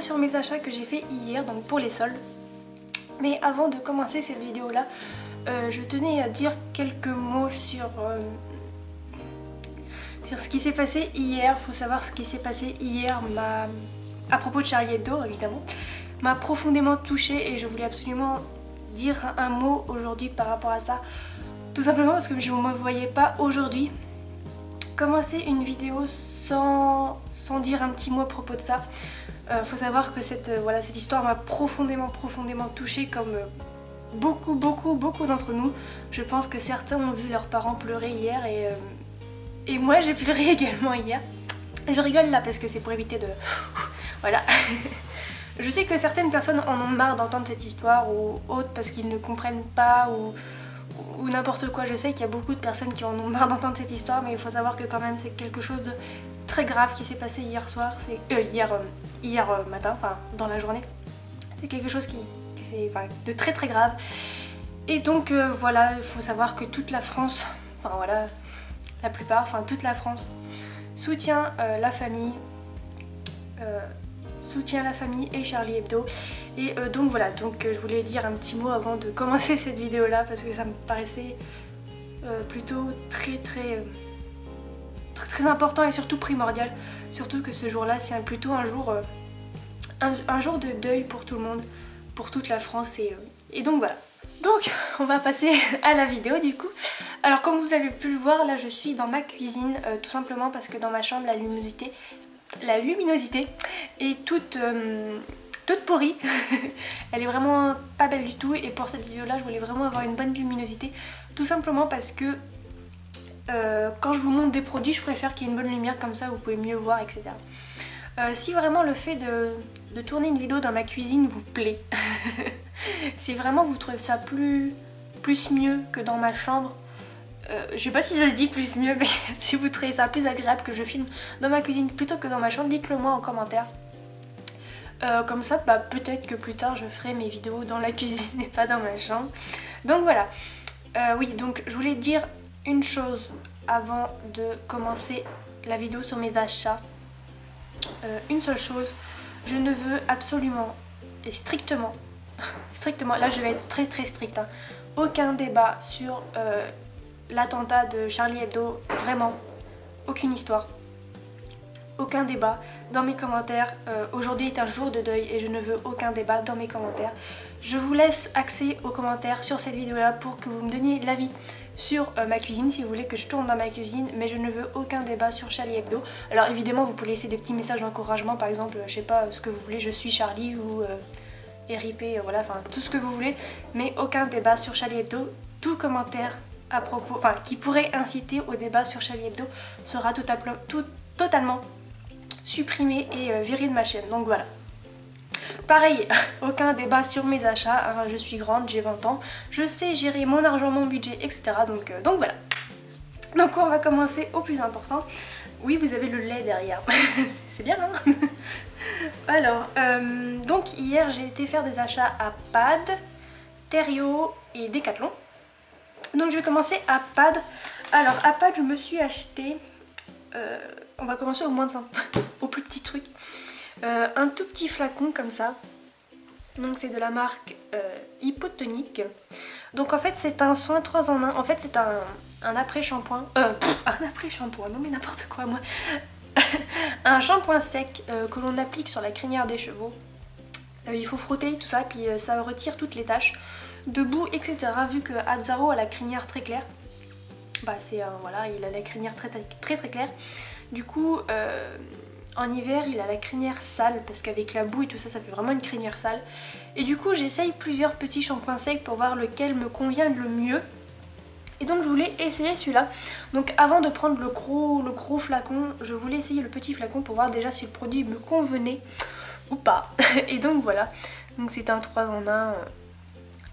sur mes achats que j'ai fait hier, donc pour les soldes. Mais avant de commencer cette vidéo là, je tenais à dire quelques mots sur ce qui s'est passé hier. Faut savoir ce qui s'est passé hier à propos de Charlie Hebdo évidemment, m'a profondément touchée et je voulais absolument dire un mot aujourd'hui par rapport à ça. Tout simplement parce que je ne me voyais pas aujourd'hui commencer une vidéo sans dire un petit mot à propos de ça. Faut savoir que cette histoire m'a profondément touchée comme beaucoup d'entre nous. Je pense que certains ont vu leurs parents pleurer hier et moi j'ai pleuré également hier. Je rigole là parce que c'est pour éviter de... Voilà. Je sais que certaines personnes en ont marre d'entendre cette histoire ou autre parce qu'ils ne comprennent pas ou n'importe quoi. Je sais qu'il y a beaucoup de personnes qui en ont marre d'entendre cette histoire, mais il faut savoir que quand même c'est quelque chose de très grave qui s'est passé hier soir, hier matin, enfin dans la journée. C'est quelque chose de très grave. Et donc voilà, il faut savoir que toute la France, enfin voilà, la plupart, enfin toute la France soutient la famille. Soutient la famille et Charlie Hebdo et donc voilà, donc je voulais dire un petit mot avant de commencer cette vidéo là parce que ça me paraissait plutôt très important et surtout primordial, surtout que ce jour là c'est plutôt un jour de deuil pour tout le monde, pour toute la France et donc voilà. Donc on va passer à la vidéo du coup. Alors comme vous avez pu le voir, là je suis dans ma cuisine tout simplement parce que dans ma chambre la luminosité est toute pourrie. Elle est vraiment pas belle du tout et pour cette vidéo là je voulais vraiment avoir une bonne luminosité, tout simplement parce que quand je vous montre des produits je préfère qu'il y ait une bonne lumière, comme ça vous pouvez mieux voir, etc. Si vraiment le fait de tourner une vidéo dans ma cuisine vous plaît, si vraiment vous trouvez ça plus mieux que dans ma chambre, je sais pas si ça se dit plus mieux, mais si vous trouvez ça plus agréable que je filme dans ma cuisine plutôt que dans ma chambre, dites-le moi en commentaire. Comme ça, peut-être que plus tard je ferai mes vidéos dans la cuisine et pas dans ma chambre. Donc voilà. Oui, donc je voulais dire une chose avant de commencer la vidéo sur mes achats. Une seule chose, je ne veux absolument et strictement, là je vais être très stricte, hein, aucun débat sur l'attentat de Charlie Hebdo, vraiment, aucune histoire, aucun débat dans mes commentaires. Aujourd'hui est un jour de deuil et je ne veux aucun débat dans mes commentaires. Je vous laisse accès aux commentaires sur cette vidéo là pour que vous me donniez l'avis sur ma cuisine si vous voulez que je tourne dans ma cuisine, mais je ne veux aucun débat sur Charlie Hebdo. Alors évidemment vous pouvez laisser des petits messages d'encouragement, par exemple je sais pas ce que vous voulez, je suis Charlie ou RIP, voilà, enfin tout ce que vous voulez, mais aucun débat sur Charlie Hebdo. Tout commentaire à propos, enfin qui pourrait inciter au débat sur Charlie Hebdo sera totalement supprimé et viré de ma chaîne, donc voilà. Pareil, aucun débat sur mes achats, hein, je suis grande, j'ai 20 ans, je sais gérer mon argent, mon budget, etc. Donc voilà. Donc on va commencer au plus important. Oui, vous avez le lait derrière, c'est bien hein. Alors, donc hier j'ai été faire des achats à Pad, Terrio et Decathlon. Donc je vais commencer à Pad. Alors à Pad je me suis acheté, on va commencer au moins simple, au plus petit truc, un tout petit flacon comme ça. Donc c'est de la marque Hypotonique. Donc en fait c'est un soin 3 en 1, en fait c'est un après-shampoing, un après-shampoing, non mais n'importe quoi moi. Un shampoing sec que l'on applique sur la crinière des chevaux. Il faut frotter tout ça, puis ça retire toutes les taches de boue, etc. Vu que Azzaro a la crinière très claire, c'est voilà, il a la crinière très claire. Du coup, en hiver, il a la crinière sale parce qu'avec la boue et tout ça, ça fait vraiment une crinière sale. Et du coup, j'essaye plusieurs petits shampoings secs pour voir lequel me convient le mieux. Et donc je voulais essayer celui-là. Donc avant de prendre le gros flacon, je voulais essayer le petit flacon pour voir déjà si le produit me convenait ou pas. Et donc voilà. Donc c'est un 3 en 1.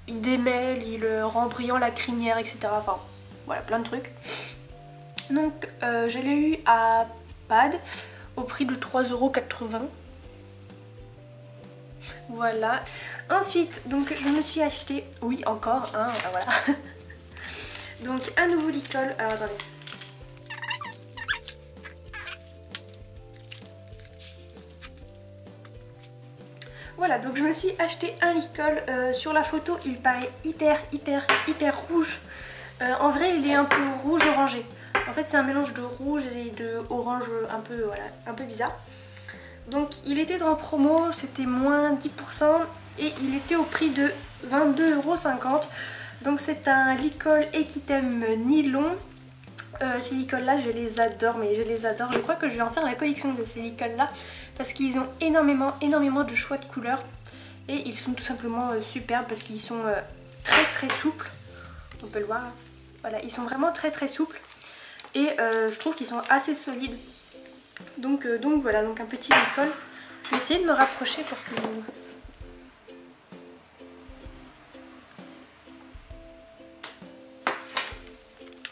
Il démêle, il rend brillant la crinière, etc. Enfin voilà, plein de trucs. Donc je l'ai eu à Pad au prix de 3,80 €. Voilà. Ensuite, donc je me suis acheté, oui encore, hein, voilà. Donc un nouveau Little, alors attendez. Voilà, donc je me suis acheté un licol. Sur la photo, il paraît hyper rouge. En vrai, il est un peu rouge orangé. En fait, c'est un mélange de rouge et de orange un peu, voilà, un peu bizarre. Donc, il était en promo, c'était moins 10% et il était au prix de 22,50 €. Donc, c'est un licol Equitem nylon. Ces licols là je les adore, mais je les adore. Je crois que je vais en faire la collection de ces licols là parce qu'ils ont énormément de choix de couleurs et ils sont tout simplement superbes parce qu'ils sont très souples. On peut le voir, voilà, ils sont vraiment très souples et je trouve qu'ils sont assez solides. Donc voilà, donc un petit licol. Je vais essayer de me rapprocher pour que vous...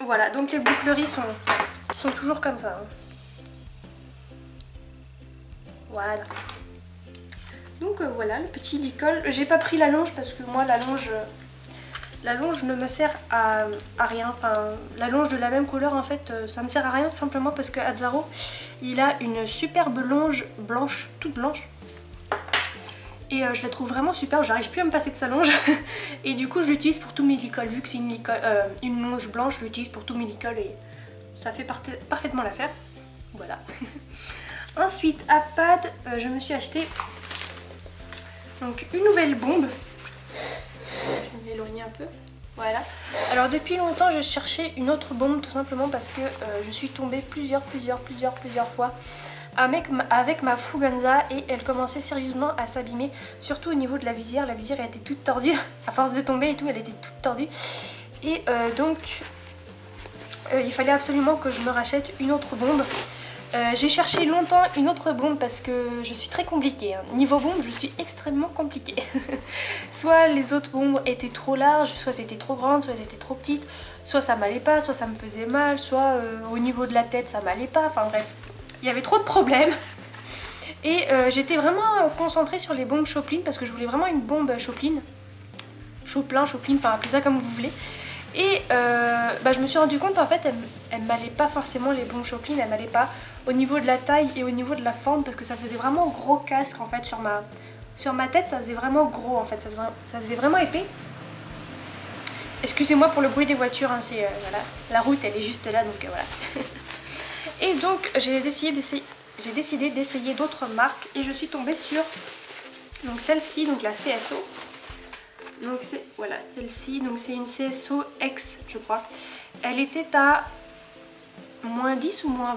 Voilà, donc les boucleries sont toujours comme ça. Hein. Voilà. Donc voilà, le petit licol. J'ai pas pris la longe parce que moi la longe ne me sert à rien. Enfin, la longe de la même couleur en fait, ça ne sert à rien tout simplement parce que Azzaro, il a une superbe longe blanche, toute blanche. Et je la trouve vraiment superbe, j'arrive plus à me passer de sa longe. Et du coup je l'utilise pour tous mes licols, vu que c'est une longe blanche, je l'utilise pour tous mes licols et ça fait parfaitement l'affaire. Voilà. Ensuite à Pad, je me suis acheté donc une nouvelle bombe. Je vais m'éloigner un peu. Voilà. Alors depuis longtemps je cherchais une autre bombe tout simplement parce que je suis tombée plusieurs fois avec ma Fuganza et elle commençait sérieusement à s'abîmer, surtout au niveau de la visière. La visière elle était toute tordue, à force de tomber et tout, elle était toute tordue. Et donc il fallait absolument que je me rachète une autre bombe. J'ai cherché longtemps une autre bombe parce que je suis très compliquée. Hein. Niveau bombe, je suis extrêmement compliquée. Soit les autres bombes étaient trop larges, soit c'était trop grande, soit c'était trop petite, soit ça m'allait pas, soit ça me faisait mal, soit au niveau de la tête ça m'allait pas, enfin bref. Il y avait trop de problèmes et j'étais vraiment concentrée sur les bombes Choplin parce que je voulais vraiment une bombe Choplin. Choplin, enfin appelez ça comme vous voulez. Et je me suis rendu compte en fait elle m'allait pas forcément les bombes Choplin, elle m'allait pas au niveau de la taille et au niveau de la forme parce que ça faisait vraiment gros casque en fait sur ma tête, ça faisait vraiment gros en fait, ça faisait vraiment épais. Excusez-moi pour le bruit des voitures, hein, c'est voilà, la route elle est juste là donc voilà. Et donc j'ai décidé d'essayer d'autres marques et je suis tombée sur donc celle-ci, donc la CSO. Donc c'est voilà celle-ci, donc c'est une CSO X je crois. Elle était à moins 10 ou moins 20%.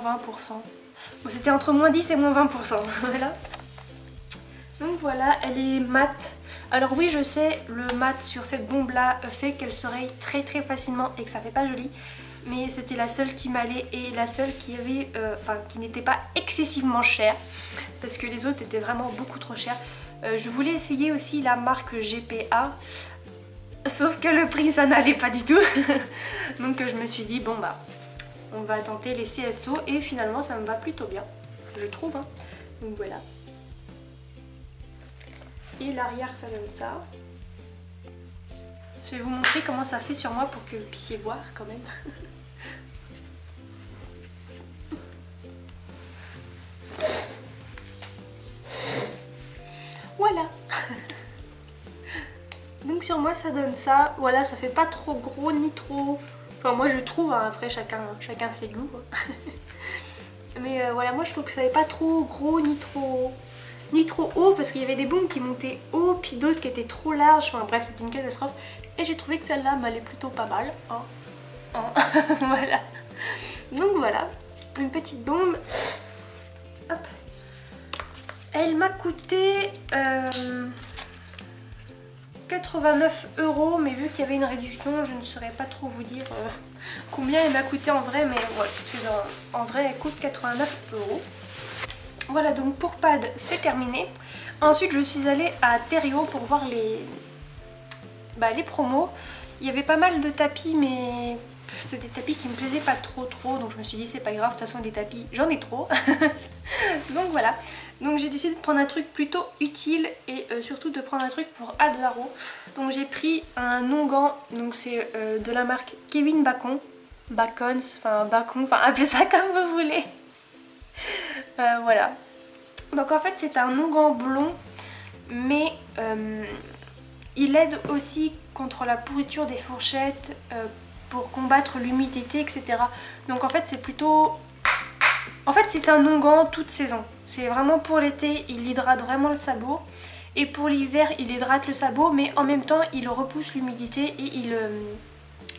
Bon, c'était entre moins 10 et moins 20%. Voilà. Donc voilà, elle est mate. Alors oui je sais, le mat sur cette bombe là fait qu'elle se raye très facilement et que ça fait pas joli. Mais c'était la seule qui m'allait et la seule qui avait, qui n'était pas excessivement chère. Parce que les autres étaient vraiment beaucoup trop chères. Je voulais essayer aussi la marque GPA. Sauf que le prix ça n'allait pas du tout. Donc je me suis dit bon bah on va tenter les CSO et finalement ça me va plutôt bien. Je trouve hein. Donc voilà. Et l'arrière ça donne ça. Je vais vous montrer comment ça fait sur moi pour que vous puissiez voir quand même. Voilà. Donc sur moi ça donne ça. Voilà, ça fait pas trop gros ni trop... Enfin moi je trouve, hein, après chacun ses goûts. Mais voilà, moi je trouve que ça fait pas trop gros ni trop haut parce qu'il y avait des bombes qui montaient haut puis d'autres qui étaient trop larges. Enfin bref, c'était une catastrophe. Et j'ai trouvé que celle-là m'allait plutôt pas mal. Hein. Hein. Voilà. Donc voilà, une petite bombe. Hop. Elle m'a coûté 89 €, mais vu qu'il y avait une réduction, je ne saurais pas trop vous dire combien elle m'a coûté en vrai, mais voilà, en vrai elle coûte 89 €. Voilà, donc pour Pad c'est terminé. Ensuite je suis allée à Terrio pour voir les promos. Il y avait pas mal de tapis, mais c'est des tapis qui me plaisaient pas trop, donc je me suis dit c'est pas grave, de toute façon des tapis j'en ai trop. Donc voilà, donc j'ai décidé de prendre un truc plutôt utile et surtout de prendre un truc pour Azzaro. Donc j'ai pris un onguent, donc c'est de la marque Kevin Bacon, enfin appelez ça comme vous voulez. Voilà, donc en fait c'est un onguent blond mais il aide aussi contre la pourriture des fourchettes, pour combattre l'humidité, etc. Donc en fait c'est plutôt... En fait c'est un onguent toute saison. C'est vraiment pour l'été, il hydrate vraiment le sabot. Et pour l'hiver, il hydrate le sabot, mais en même temps, il repousse l'humidité et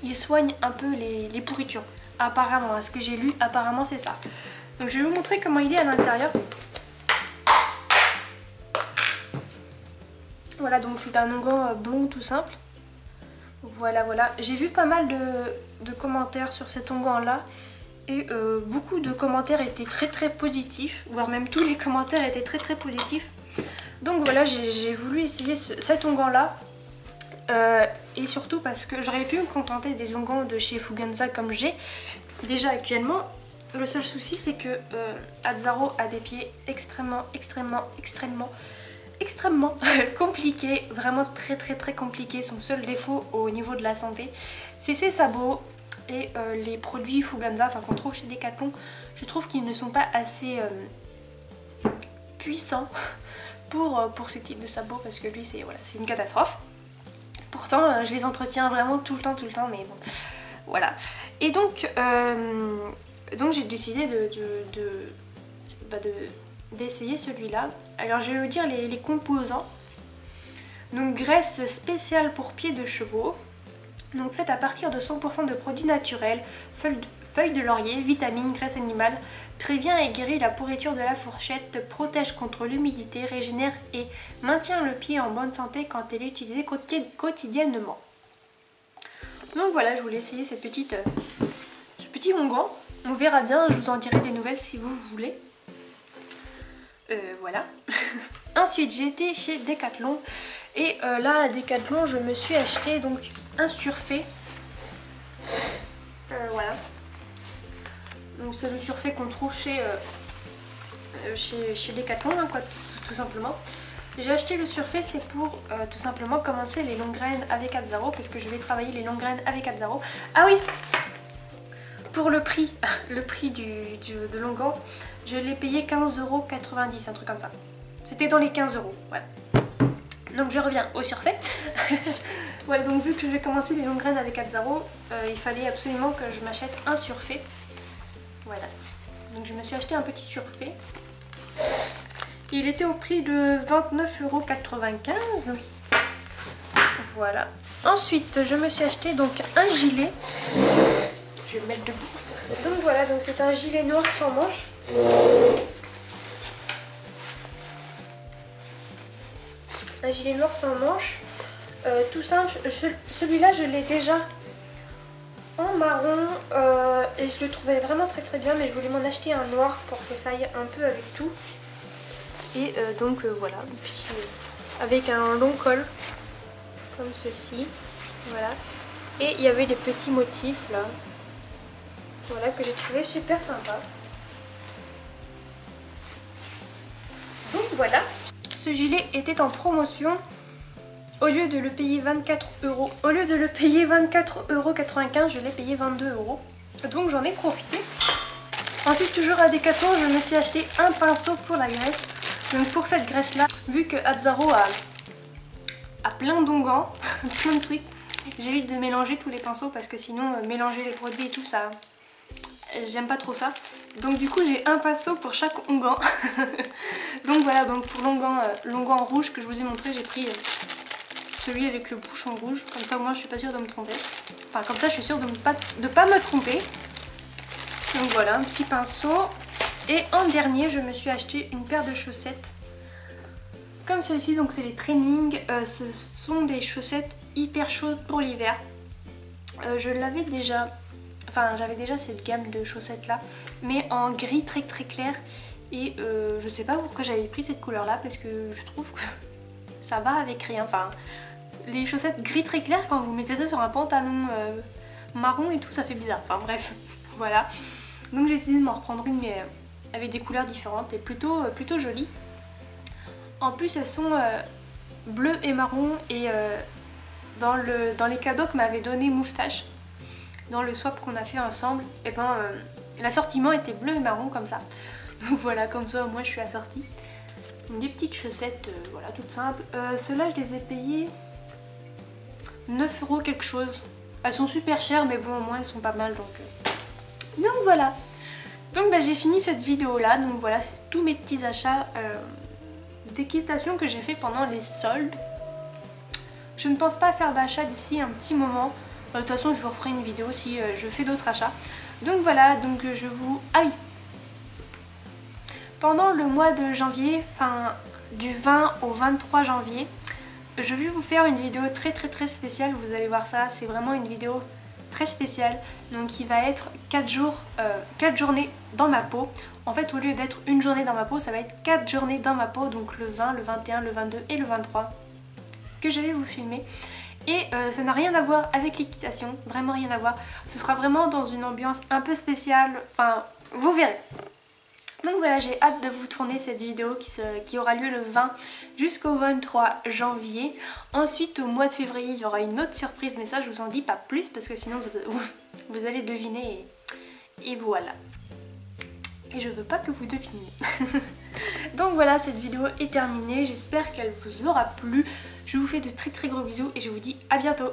il soigne un peu les pourritures. Apparemment, à ce que j'ai lu, apparemment c'est ça. Donc je vais vous montrer comment il est à l'intérieur. Voilà, donc c'est un onguent blond tout simple. Voilà, voilà. J'ai vu pas mal de commentaires sur cet onguent-là. Et beaucoup de commentaires étaient très positifs. Voire même tous les commentaires étaient très positifs. Donc voilà, j'ai voulu essayer cet onguent-là. Et surtout parce que j'aurais pu me contenter des onguents de chez Fuganza comme j'ai déjà actuellement. Le seul souci c'est que Azzaro a des pieds extrêmement compliqués, vraiment très compliqués. Son seul défaut au niveau de la santé, c'est ses sabots et les produits Fuganza qu'on trouve chez Decathlon. Je trouve qu'ils ne sont pas assez puissants pour ce type de sabots, parce que lui c'est voilà, c'est une catastrophe. Pourtant je les entretiens vraiment tout le temps, mais bon, voilà. Et donc j'ai décidé d'essayer celui-là. Alors je vais vous dire les composants. Donc graisse spéciale pour pieds de chevaux, donc faite à partir de 100% de produits naturels, feuilles de laurier, vitamines, graisse animale, prévient et guérit la pourriture de la fourchette, protège contre l'humidité, régénère et maintient le pied en bonne santé quand elle est utilisée quotidiennement. Donc voilà, je voulais essayer ce petit onguent. On verra bien, je vous en dirai des nouvelles si vous voulez. Voilà. Ensuite j'ai été chez Decathlon et là à Decathlon je me suis acheté donc un surfait. Voilà. Donc c'est le surfait qu'on trouve chez Decathlon, hein, quoi, tout simplement. J'ai acheté le surfait, c'est pour tout simplement commencer les longues graines avec Azzaro, parce que je vais travailler les longues graines avec Azzaro. Ah oui, pour le prix de l'onguent, je l'ai payé 15,90 €, un truc comme ça. C'était dans les 15 €, voilà. Donc je reviens au surfait. Voilà, donc vu que je vais commencer les longues graines avec Azzaro, il fallait absolument que je m'achète un surfait. Voilà, donc je me suis acheté un petit surfait. Il était au prix de 29,95 €. Voilà. Ensuite, je me suis acheté donc un gilet. Je vais le mettre debout. Donc voilà, donc c'est un gilet noir sans manches. Un gilet noir sans manches. Tout simple. Celui-là, je l'ai déjà en marron et je le trouvais vraiment très bien, mais je voulais m'en acheter un noir pour que ça aille un peu avec tout. Et donc voilà, petit, avec un long col comme ceci, voilà. Et il y avait des petits motifs là, voilà, que j'ai trouvé super sympa. Donc voilà, ce gilet était en promotion. Au lieu de le payer 24 €, au lieu de le payer 24,95 €, je l'ai payé 22 €. Donc j'en ai profité. Ensuite, toujours à Decathlon, je me suis acheté un pinceau pour la graisse. Donc pour cette graisse là, vu que Azzaro a plein d'onguents, plein de trucs, j'évite de mélanger tous les pinceaux parce que sinon mélanger les produits et tout ça, j'aime pas trop ça. Donc du coup j'ai un pinceau pour chaque onguent. Donc voilà, donc pour l'onguent rouge que je vous ai montré, j'ai pris celui avec le bouchon rouge, comme ça au moins je suis pas sûre de me tromper. Enfin comme ça je suis sûre de pas me tromper. Donc voilà, un petit pinceau. Et en dernier, je me suis acheté une paire de chaussettes comme celle-ci, donc c'est les training. Ce sont des chaussettes hyper chaudes pour l'hiver. Je l'avais déjà, enfin j'avais déjà cette gamme de chaussettes là, mais en gris très clair. Et je sais pas pourquoi j'avais pris cette couleur là, parce que je trouve que ça va avec rien. Enfin, les chaussettes gris très clair, quand vous mettez ça sur un pantalon marron et tout, ça fait bizarre. Enfin bref, voilà. Donc j'ai décidé de m'en reprendre une, mais avec des couleurs différentes et plutôt jolies. En plus elles sont bleues et marron, et dans les cadeaux que m'avait donné Moustache, dans le swap qu'on a fait ensemble, et ben l'assortiment était bleu et marron comme ça. Donc voilà, comme ça au moins je suis assortie. Des petites chaussettes, voilà, toutes simples. Ceux-là, je les ai payées 9 € quelque chose. Elles sont super chères, mais bon, au moins elles sont pas mal, donc voilà. Donc bah, j'ai fini cette vidéo là, donc voilà, c'est tous mes petits achats d'équitation que j'ai fait pendant les soldes. Je ne pense pas faire d'achat d'ici un petit moment. De toute façon, je vous referai une vidéo si je fais d'autres achats. Donc voilà, donc je vous... Ah oui, pendant le mois de janvier, enfin du 20 au 23 janvier, je vais vous faire une vidéo très spéciale. Vous allez voir ça, c'est vraiment une vidéo très spéciale. Donc qui va être 4 journées dans ma peau. En fait, au lieu d'être une journée dans ma peau, ça va être 4 journées dans ma peau. Donc le 20, le 21, le 22 et le 23 que je vais vous filmer. Et ça n'a rien à voir avec l'équitation, vraiment rien à voir. Ce sera vraiment dans une ambiance un peu spéciale, enfin vous verrez. Donc voilà, j'ai hâte de vous tourner cette vidéo qui aura lieu le 20 jusqu'au 23 janvier. Ensuite au mois de février il y aura une autre surprise, mais ça je vous en dis pas plus parce que sinon vous allez deviner et voilà. Et je veux pas que vous deviniez. Donc voilà, cette vidéo est terminée, j'espère qu'elle vous aura plu. Je vous fais de très gros bisous et je vous dis à bientôt.